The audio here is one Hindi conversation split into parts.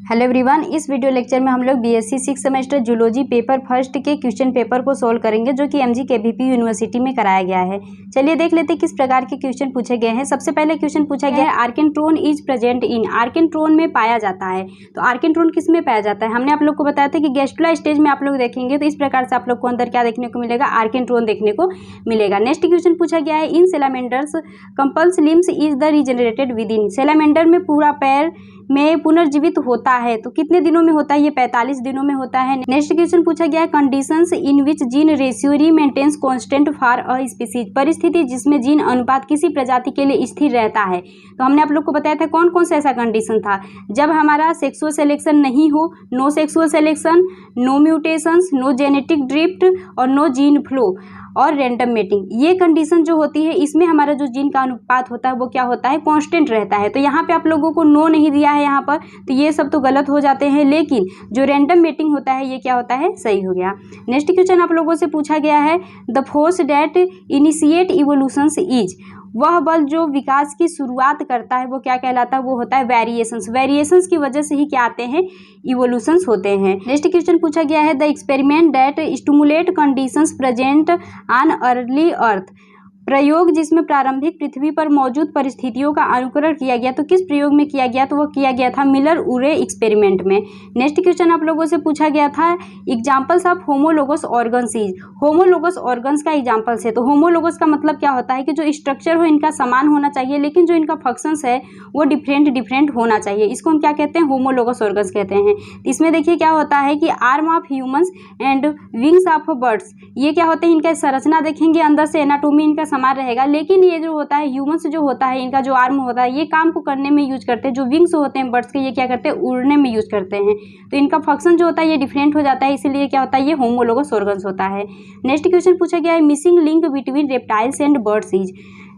हेलो एवरीवन, इस वीडियो लेक्चर में हम लोग BSc 6 semester zoology paper first के क्वेश्चन पेपर को सोल्व करेंगे जो कि एमजीकेवीपी यूनिवर्सिटी में कराया गया है। चलिए देख लेते हैं किस प्रकार के क्वेश्चन पूछे गए हैं। सबसे पहले क्वेश्चन पूछा गया है आर्केन्ट्रोन इज प्रेजेंट इन, आर्केन्ट्रोन में पाया जाता है। तो आर्केन्ट्रोन किस में पाया जाता है? हमने आप लोग को बताया था कि गैस्ट्रुला स्टेज में आप लोग देखेंगे तो इस प्रकार से आप लोग को अंदर क्या देखने को मिलेगा, आर्केन्ट्रोन देखने को मिलेगा। नेक्स्ट क्वेश्चन पूछा गया है in salamanders compels limbs is the regenerated within, salamander में पूरा पैर में पुनर्जीवित होता है तो कितने दिनों में होता है? ये 45 दिनों में होता है। नेक्स्ट क्वेश्चन पूछा गया है conditions in which gene ratio maintains constant for a species, परिस्थिति जिसमें जीन अनुपात किसी प्रजाति के लिए स्थिर रहता है। तो हमने आप लोग को बताया था कौन कौन सा ऐसा कंडीशन था, जब हमारा सेक्सुअल सिलेक्शन नहीं हो, no sexual selection, no mutations, no genetic drift और नो जीन फ्लो और रैंडम मेटिंग। ये कंडीशन जो होती है इसमें हमारा जो जीन का अनुपात होता है वो क्या होता है, कांस्टेंट रहता है। तो यहाँ पे आप लोगों को नो नहीं दिया है यहाँ पर, तो ये सब तो गलत हो जाते हैं, लेकिन जो रैंडम मेटिंग होता है ये क्या होता है, सही हो गया। नेक्स्ट क्वेश्चन आप लोगों से पूछा गया है the force that initiate evolutions is, वह बल जो विकास की शुरुआत करता है वो क्या कहलाता है, वो होता है वेरिएशंस। वेरिएशंस की वजह से ही क्या आते हैं, इवोल्यूशंस होते हैं। नेक्स्ट क्वेश्चन पूछा गया है the experiment that stimulate conditions present on early अर्थ, प्रयोग जिसमें प्रारंभिक पृथ्वी पर मौजूद परिस्थितियों का अनुकरण किया गया। तो किस प्रयोग में किया गया? तो वो किया गया था मिलर उरे एक्सपेरिमेंट में। नेक्स्ट क्वेश्चन आप लोगों से पूछा गया था examples of homologous organs is, homologous organs का एग्जाम्पल्स है। तो होमोलोगस का मतलब क्या होता है कि जो स्ट्रक्चर हो इनका समान होना चाहिए लेकिन जो इनका फंक्शंस है वो डिफरेंट होना चाहिए। इसको हम क्या कहते हैं, होमोलोगस ऑर्गन्स कहते हैं। इसमें देखिए क्या होता है कि arm of humans and wings of birds, ये क्या होते हैं, इनका संरचना देखेंगे अंदर से एनाटोमी इनका समान रहेगा, लेकिन ये जो होता है ह्यूमंस जो होता है इनका जो आर्म होता है ये काम को करने में यूज करते हैं, जो विंग्स होते हैं बर्ड्स के ये क्या करते हैं, उड़ने में यूज करते हैं। तो इनका फंक्शन जो होता है ये डिफरेंट हो जाता है, इसीलिए क्या होता है, ये होमोलोगस ऑर्गन्स होता है। नेक्स्ट क्वेश्चन पूछा गया है missing link between reptiles and birds is,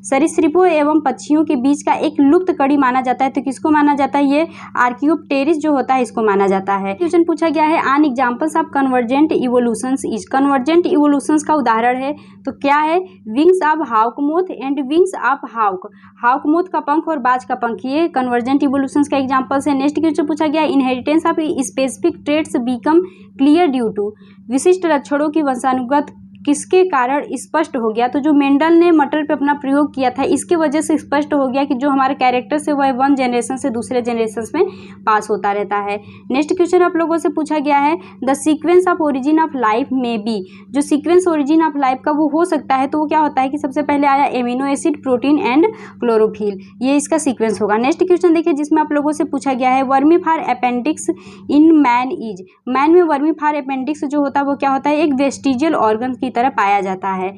सरीसृपों एवं पक्षियों के बीच का एक लुप्त कड़ी माना जाता है। तो किसको माना जाता है, ये आर्कियोप्टेरिस जो होता है इसको माना जाता है। क्वेश्चन पूछा गया है an examples of convergent evolutions is, convergent evolutions का उदाहरण है तो क्या है, wings of hawkmoth and wings of hawk, hawkmoth का पंख और बाज का पंख, ये कन्वर्जेंट इवोल्यूशंस का एग्जांपल्स है। नेक्स्ट क्वेश्चन पूछा गया inheritance of specific traits become clear due to, विशिष्ट लक्षणों की वंशानुगत किसके कारण स्पष्ट हो गया? तो जो मेंडल ने मटर पे अपना प्रयोग किया था इसके वजह से स्पष्ट हो गया कि जो हमारे कैरेक्टर से वह वन जनरेशन से दूसरे जनरेशन में पास होता रहता है। नेक्स्ट क्वेश्चन आप लोगों से पूछा गया है the sequence of origin of life में बी, जो सीक्वेंस ओरिजिन ऑफ लाइफ का वो हो सकता है तो वो क्या होता है कि सबसे पहले आया amino acid, protein and chlorophyll, ये इसका सीक्वेंस होगा। नेक्स्ट क्वेश्चन देखिए जिसमें आप लोगों से पूछा गया है vermiform appendix in man is, man में वर्मीफार अपेंडिक्स जो होता है वो क्या होता है, एक वेस्टिजियल ऑर्गन की तरह पाया जाता है।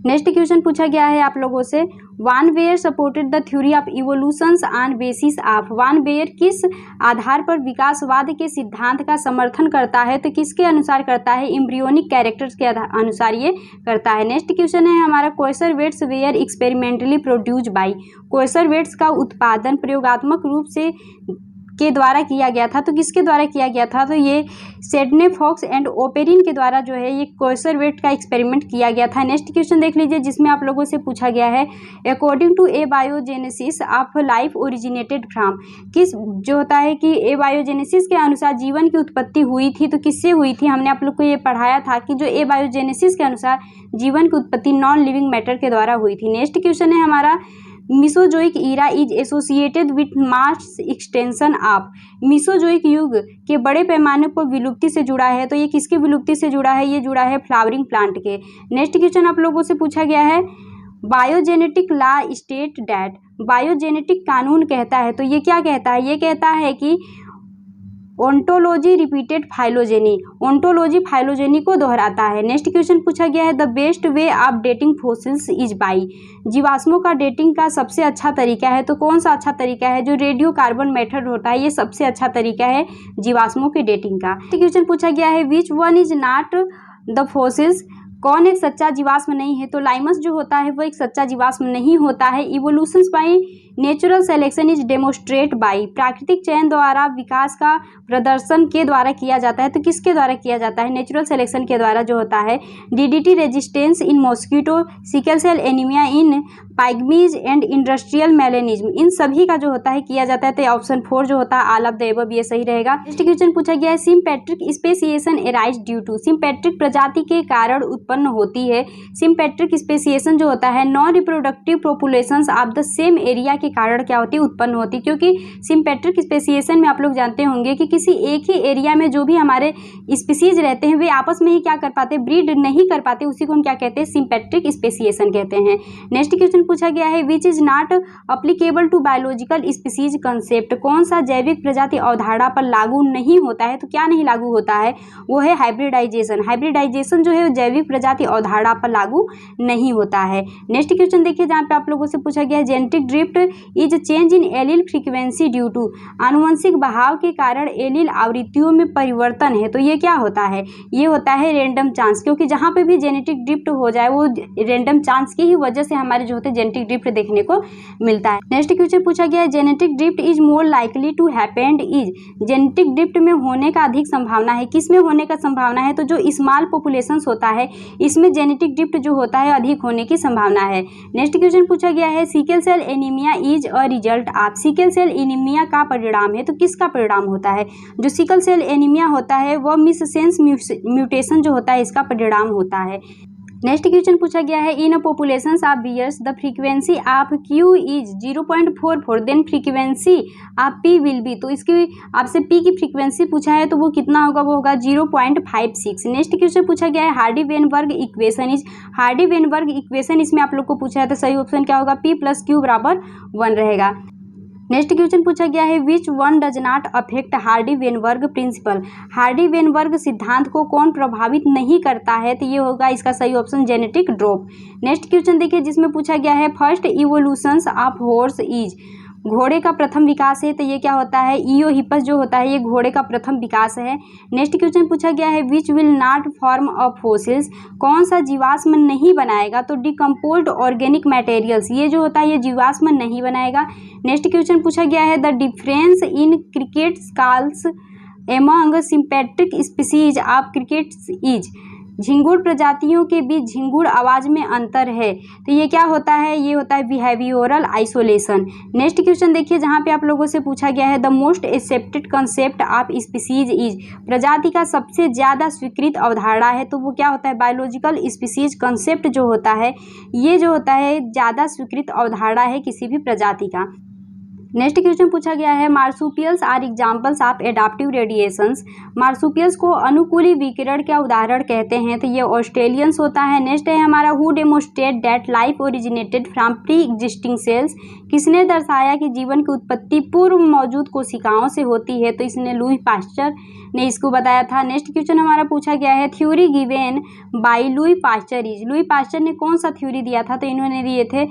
नेक्स्ट क्वेश्चन पूछा गया है आप लोगों से von Baer supported the theory of evolutions on basis of, von Baer किस आधार पर विकासवाद के सिद्धांत का समर्थन करता है? तो किसके अनुसार करता है, एम्ब्रियोनिक कैरेक्टर्स के अनुसार ये करता है। नेक्स्ट क्वेश्चन है हमारा कोएसरवेट्स वेयर एक्सपेरिमेंटली प्रोड्यूस बाई, कोएसरवेट्स का उत्पादन प्रयोगात्मक रूप से के द्वारा किया गया था। तो किसके द्वारा किया गया था? तो ये सेडने फॉक्स एंड ओपेरिन के द्वारा जो है ये कोएसरवेट का एक्सपेरिमेंट किया गया था। नेक्स्ट क्वेश्चन देख लीजिए जिसमें आप लोगों से पूछा गया है according to abiogenesis of life originated from, किस जो होता है कि ए बायोजेनेसिस के अनुसार जीवन की उत्पत्ति हुई थी तो किससे हुई थी? हमने आप लोग को ये पढ़ाया था कि जो ए बायोजेनेसिस के अनुसार जीवन की उत्पत्ति नॉन लिविंग मैटर के द्वारा हुई थी। नेक्स्ट क्वेश्चन है हमारा Mesozoic era is associated with mass extension of, Mesozoic युग के बड़े पैमाने पर विलुप्ति से जुड़ा है। तो ये किसकी विलुप्ति से जुड़ा है, ये जुड़ा है फ्लावरिंग प्लांट के। नेक्स्ट क्वेश्चन आप लोगों से पूछा गया है biogenetic law state that, biogenetic कानून कहता है तो ये क्या कहता है, ये कहता है कि ontology repeated phylogeny, ontology phylogeny को दोहराता है। नेक्स्ट क्वेश्चन पूछा गया है the best way of dating fossils is by, जीवाश्मों का डेटिंग का सबसे अच्छा तरीका है तो कौन सा अच्छा तरीका है, जो रेडियो कार्बन मेथड होता है ये सबसे अच्छा तरीका है जीवाश्मों के डेटिंग का। नेक्स्ट क्वेश्चन पूछा गया है which one is not the fossils, कौन एक सच्चा जीवाश्म नहीं है? तो लाइमस जो होता है वो एक सच्चा जीवाश्म नहीं होता है। Evolutions by natural selection is demonstrate by, प्राकृतिक चयन द्वारा विकास का प्रदर्शन के द्वारा किया जाता है। तो किसके द्वारा किया जाता है? नेचुरल सिलेक्शन के द्वारा जो होता है। DDT resistance in mosquito, sickle cell anaemia in pygmies and industrial melanism, इन सभी का जो होता है किया जाता है। तो ऑप्शन 4 जो होता है ऑल ऑफ द एबव, ये सही रहेगा। नेक्स्ट क्वेश्चन पूछा गया है sympatric speciation arise due to, sympatric प्रजाति के कारण उत्पन्न होती है। सिम्पेट्रिक स्पेसिएशन जो होता है non reproductive populations of the same area के कारण क्या होती है? उत्पन्न होती है। क्योंकि सिम्पेट्रिक स्पेसिएशन में आप लोग जानते होंगे कि किसी एक ही एरिया में जो भी हमारे स्पीसीज रहते हैं वे आपस में ही क्या कर पाते? ब्रीड नहीं कर पाते, उसी को हम क्या कहते हैं? सिम्पेट्रिक स्पेसिएशन कहते हैं। नेक्स्ट क्वेश्चन पूछा गया है which is not applicable to biological species concept, कौन सा जैविक प्रजाति अवधारणा पर लागू नहीं होता है? तो क्या नहीं लागू होता है? वो है हाइब्रिडाइजेशन। हाइब्रिडाइजेशन जो है जैविक प्रजाति अवधारणा पर लागू नहीं होता है। नेक्स्ट क्वेश्चन देखिए जहाँ पे आप लोगों से पूछा गया है genetic drift is change in allele frequency due to, आनुवंशिक बहाव के कारण एलील आवृत्तियों में परिवर्तन है। तो ये क्या होता है? ये होता है रेंडम चांस, क्योंकि जहाँ पे भी जेनेटिक ड्रिफ्ट हो जाए वो रेंडम चांस की ही वजह से हमारे जो होते हैं जेनेटिक ड्रिफ्ट देखने को मिलता है। नेक्स्ट क्वेश्चन पूछा गया है genetic drift is more likely to happen is, genetic drift में होने का अधिक संभावना है। किस में होने का संभावना है? तो जो स्मॉल पॉपुलेशंस होता है इसमें जेनेटिक ड्रिफ्ट जो होता है अधिक होने की संभावना है। नेक्स्ट क्वेश्चन पूछा गया है sickle cell anaemia is a result of, sickle cell anaemia का परिणाम है। तो किसका परिणाम होता है? जो सिकल सेल एनीमिया होता है वह मिससेंस म्यूटेशन जो होता है इसका परिणाम होता है। नेक्स्ट क्वेश्चन पूछा गया है in population of bears the frequency of q is 0.44 then frequency of p will be, तो इसकी आपसे पी की फ्रीक्वेंसी पूछा है तो वो कितना होगा? वो होगा 0.56। नेक्स्ट क्वेश्चन पूछा गया है Hardy Weinberg equation is, Hardy Weinberg equation इसमें आप लोग को पूछा है तो सही ऑप्शन क्या होगा? P + Q = 1 रहेगा। नेक्स्ट क्वेश्चन पूछा गया है which one does not affect Hardy Weinberg principle, Hardy Weinberg सिद्धांत को कौन प्रभावित नहीं करता है? तो ये होगा इसका सही option genetic drop. Next question देखिए जिसमें पूछा गया है first evolutions of horse is, घोड़े का प्रथम विकास है। तो ये क्या होता है? इयोहिपस जो होता है ये घोड़े का प्रथम विकास है। नेक्स्ट क्वेश्चन पूछा गया है which will not form a fossils, कौन सा जीवाश्म नहीं बनाएगा? तो डिकम्पोज्ड ऑर्गेनिक मटेरियल्स, ये जो होता है ये जीवाश्म नहीं बनाएगा। नेक्स्ट क्वेश्चन पूछा गया है the difference in cricket calls among sympatric species of crickets is, झिंगुर प्रजातियों के बीच झिंगुर आवाज में अंतर है। तो ये क्या होता है? ये होता है बिहेवियोरल आइसोलेशन। नेक्स्ट क्वेश्चन देखिए जहाँ पे आप लोगों से पूछा गया है the most accepted concept of species is, प्रजाति का सबसे ज़्यादा स्वीकृत अवधारणा है। तो वो क्या होता है? बायोलॉजिकल स्पीसीज कंसेप्ट जो होता है ये जो होता है ज़्यादा स्वीकृत अवधारणा है किसी भी प्रजाति का। नेक्स्ट क्वेश्चन पूछा गया है marsupials are examples of adaptive radiations, marsupials को अनुकूली विकिरण का उदाहरण कहते हैं। तो ये ऑस्ट्रेलियंस होता है। नेक्स्ट है हमारा who demonstrate that life originated from pre existing cells, किसने दर्शाया कि जीवन की उत्पत्ति पूर्व मौजूद कोशिकाओं से होती है? तो इसने लुई पास्चर ने इसको बताया था। नेक्स्ट क्वेश्चन हमारा पूछा गया है theory given by Louis Pasteur is, Louis Pasteur ने कौन सा थ्योरी दिया था? तो इन्होंने दिए थे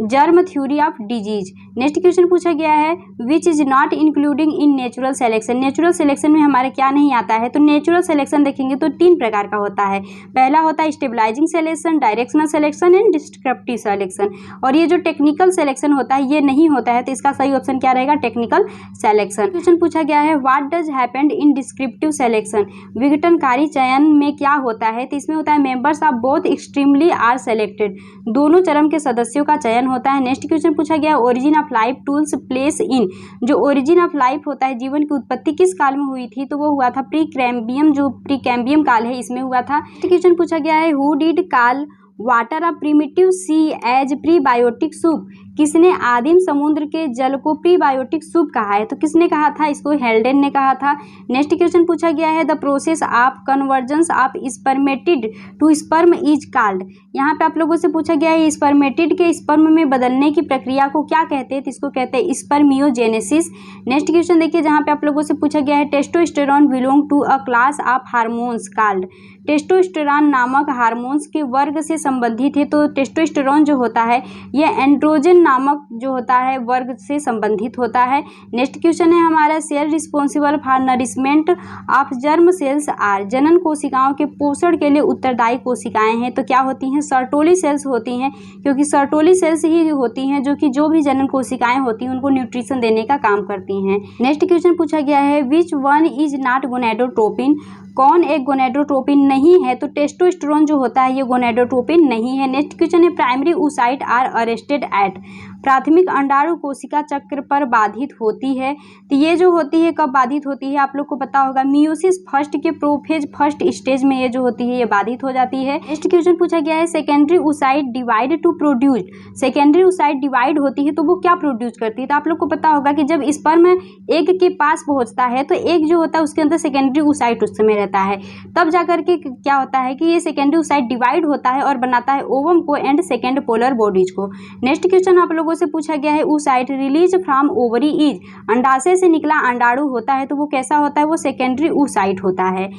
germ theory of disease. Next question पूछा गया है which is not including in natural selection, natural selection में हमारे क्या नहीं आता है? तो नेचुरल सिलेक्शन देखेंगे तो 3 प्रकार का होता है। पहला होता है stabilising selection, directional selection and descriptive selection, और ये जो टेक्निकल सिलेक्शन होता है ये नहीं होता है। तो इसका सही ऑप्शन क्या रहेगा? Technical selection. क्वेश्चन पूछा गया है what does happened in descriptive selection, विघटनकारी चयन में क्या होता है? तो इसमें होता है members of both extremely are selected, दोनों चरम के सदस्यों का चयन होता है। नेक्स्ट क्वेश्चन पूछा गया origin of life tools place in, जो ओरिजिन ऑफ लाइफ होता है जीवन की उत्पत्ति किस काल में हुई थी? तो वो हुआ था प्री कैम्बियम, जो प्री कैम्बियम काल है इसमें हुआ था। नेक्स्ट क्वेश्चन पूछा गया है who did call water of primitive sea as prebiotic soup, किसने आदिम समुद्र के जल को प्रीबायोटिक सूप कहा है? तो किसने कहा था? इसको हेल्डेन ने कहा था। नेक्स्ट क्वेश्चन पूछा गया है the process of convergence of spermatid to sperm is called, यहाँ पे आप लोगों से पूछा गया है स्पर्मेटिड के स्पर्म में बदलने की प्रक्रिया को क्या कहते हैं? तो इसको कहते हैं स्पर्मियोजेनेसिस। नेक्स्ट क्वेश्चन देखिए जहाँ पे आप लोगों से पूछा गया है testosterone belong to a class of hormones called, testosterone नामक हार्मोन्स के वर्ग से संबंधित है। तो टेस्टोस्टेरोन जो होता है ये एंड्रोजन नामक जो होता है वर्ग से संबंधित होता है। नेक्स्ट क्वेश्चन है हमारा cell responsible for nourishment of germ cells are, जनन कोशिकाओं के पोषण के लिए उत्तरदायी कोशिकाएं हैं तो क्या होती हैं, सर्टोली सेल्स होती हैं, क्योंकि सर्टोली सेल्स ही होती हैं जो कि जो भी जनन कोशिकाएं होती हैं उनको न्यूट्रिशन देने का काम करती हैं। नेक्स्ट क्वेश्चन पूछा गया है which one is not gonadotropin, कौन एक गोनेडोट्रोपिन नहीं है, तो टेस्टोस्टेरोन जो होता है ये गोनेडोट्रोपिन नहीं है। नेक्स्ट क्वेश्चन है primary oocyte are arrested at, प्राथमिक अंडाणु कोशिका चक्र पर बाधित होती है तो ये जो होती है कब बाधित होती है, आप लोग को पता होगा मियोसिस फर्स्ट के प्रोफेज फर्स्ट स्टेज में ये जो होती है ये बाधित हो जाती है। नेक्स्ट क्वेश्चन पूछा गया है secondary oocyte divide two produce, secondary oocyte divide होती है तो वो क्या प्रोड्यूस करती है, तो आप लोग को पता होगा कि जब स्पर्म एग के पास पहुंचता है तो एग जो होता है उसके अंदर सेकेंडरी oocyte उस समय रहता है, तब जाकर के क्या होता है कि ये सेकेंडरी oocyte डिवाइड होता है और बनाता है ओवम को एंड सेकेंड पोलर बॉडीज को। नेक्स्ट क्वेश्चन आप लोगों से पूछा गया है oocyte release from ovary is, अंडाशय से निकला अंडाणु होता है तो वो कैसा होता है, वो सेकेंडरी oocyte होता है।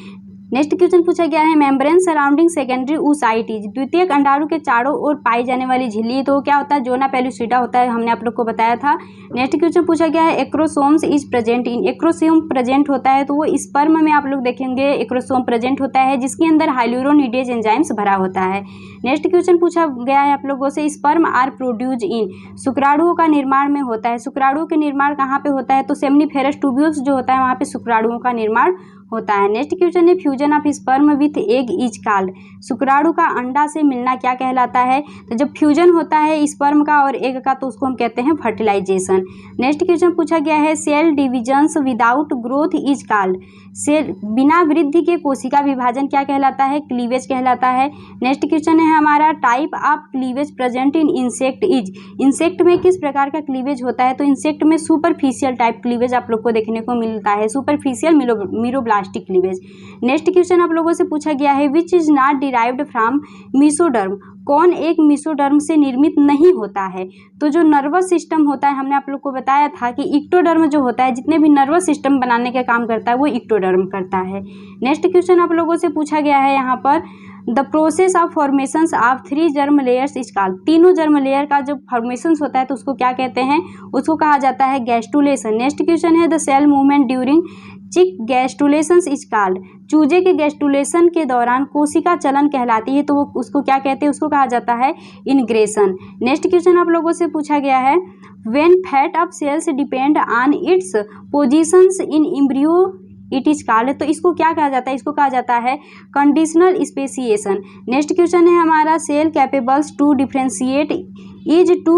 नेक्स्ट क्वेश्चन पूछा गया है membrane surrounding secondary oocyte is, द्वितीयक अंडाणु के चारों ओर पाई जाने वाली झिल्ली तो क्या होता है, जोना पेलुसिडा होता है, हमने आप लोग को बताया था। नेक्स्ट क्वेश्चन पूछा गया है acrosomes is present in, acrosome present होता है तो वो स्पर्म में आप लोग देखेंगे एक्रोसोम प्रेजेंट होता है जिसके अंदर हाइल्यूरोनिडेज एंजाइम्स भरा होता है। नेक्स्ट क्वेश्चन पूछा गया है आप लोगों से स्पर्म आर प्रोड्यूज इन, शुक्राणुओं का निर्माण में होता है, शुक्राणुओं के निर्माण कहाँ पे होता है, तो सेमनीफेरस ट्यूब्यूल्स जो होता है वहाँ पे शुक्राणुओं का निर्माण होता है। नेक्स्ट क्वेश्चन है fusion of sperm with egg is called, शुक्राणु का अंडा से मिलना क्या कहलाता है, तो जब फ्यूजन होता है स्पर्म का और एग का तो उसको हम कहते हैं फर्टिलाइजेशन। नेक्स्ट क्वेश्चन पूछा गया है cell divisions without growth is called, cell बिना वृद्धि के कोशिका विभाजन क्या कहलाता है, क्लीवेज कहलाता है। नेक्स्ट क्वेश्चन है हमारा type of cleavage present in insect is, insect में किस प्रकार का क्लीवेज होता है, तो इंसेक्ट में सुपरफिशियल टाइप क्लीवेज आप लोग को देखने को मिलता है, superficial meroblastic cleavage. Next question आप लोगों से पूछा गया है which is not derived from mesoderm, कौन एक मीसोडर्म से निर्मित नहीं होता है, तो जो नर्वस सिस्टम होता है हमने आप लोग को बताया था कि इक्टोडर्म जो होता है जितने भी नर्वस सिस्टम बनाने का काम करता है वो इक्टोडर्म करता है। नेक्स्ट क्वेश्चन आप लोगों से पूछा गया है यहाँ पर the process of formations of 3 germ layers is called, तीनों जर्म लेयर का जो फॉर्मेशंस होता है तो उसको क्या कहते हैं, उसको कहा जाता है गैस्टुलेशन। नेक्स्ट क्वेश्चन है द सेल मूवमेंट ड्यूरिंग चिक गैस्टुलेशन इज कॉल्ड, चूजे के गैस्टुलेशन के दौरान कोशिका चलन कहलाती है तो वो उसको क्या कहते हैं, उसको कहा जाता है इनग्रेशन। नेक्स्ट क्वेश्चन आप लोगों से पूछा गया है when fate of cells depend on its positions in embryo it is called, तो इसको क्या कहा जाता है, इसको कहा जाता है कंडीशनल स्पेसिएशन। नेक्स्ट क्वेश्चन है हमारा cell capables to differentiate is to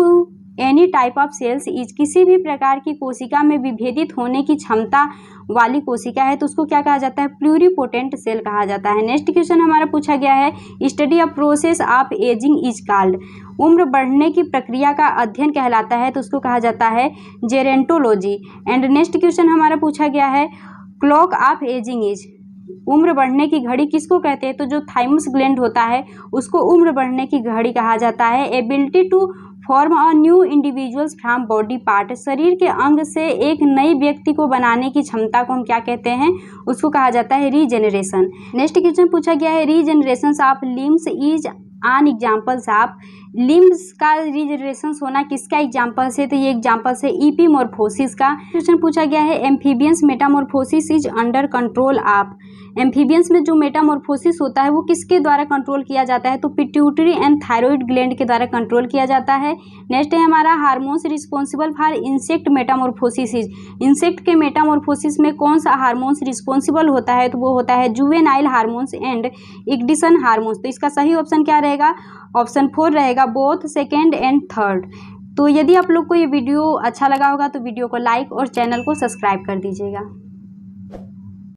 any type of cells is, किसी भी प्रकार की कोशिका में विभेदित होने की क्षमता वाली कोशिका है तो उसको क्या कहा जाता है, प्लूरिपोटेंट सेल कहा जाता है। नेक्स्ट क्वेश्चन हमारा पूछा गया है study of process of ageing is called, उम्र बढ़ने की प्रक्रिया का अध्ययन कहलाता है तो उसको कहा जाता है जेरेंटोलॉजी। एंड नेक्स्ट क्वेश्चन हमारा पूछा गया है क्लॉक ऑफ एजिंग इज, उम्र बढ़ने की घड़ी किसको कहते हैं, तो जो थाइमस ग्लैंड होता है उसको उम्र बढ़ने की घड़ी कहा जाता है। Ability to form a new individuals from body part, शरीर के अंग से एक नई व्यक्ति को बनाने की क्षमता को हम क्या कहते हैं, उसको कहा जाता है रीजेनरेशन। नेक्स्ट क्वेश्चन पूछा गया है regeneration of limbs is on examples of, limbs का रीजनरेशन होना किसका एग्जाम्पल है, तो ये एग्जाम्पल है ईपीमॉर्फोसिस का। क्वेश्चन पूछा गया है amphibians Metamorphosis is under control of, amphibians में जो मेटामॉर्फोसिस होता है वो किसके द्वारा कंट्रोल किया जाता है, तो पिट्यूटरी एंड थायराइड ग्लैंड के द्वारा कंट्रोल किया जाता है। नेक्स्ट है हमारा hormones responsible for insect Metamorphosis is, insect के मेटामॉर्फोसिस में कौन सा हार्मोन्स रिस्पॉन्सिबल होता है, तो वो होता है juvenile hormones and ignition hormones. तो इसका सही ऑप्शन क्या रहेगा, ऑप्शन 4 रहेगा, बोथ सेकेंड एंड थर्ड। तो यदि आप लोग को ये वीडियो अच्छा लगा होगा तो वीडियो को लाइक और चैनल को सब्सक्राइब कर दीजिएगा।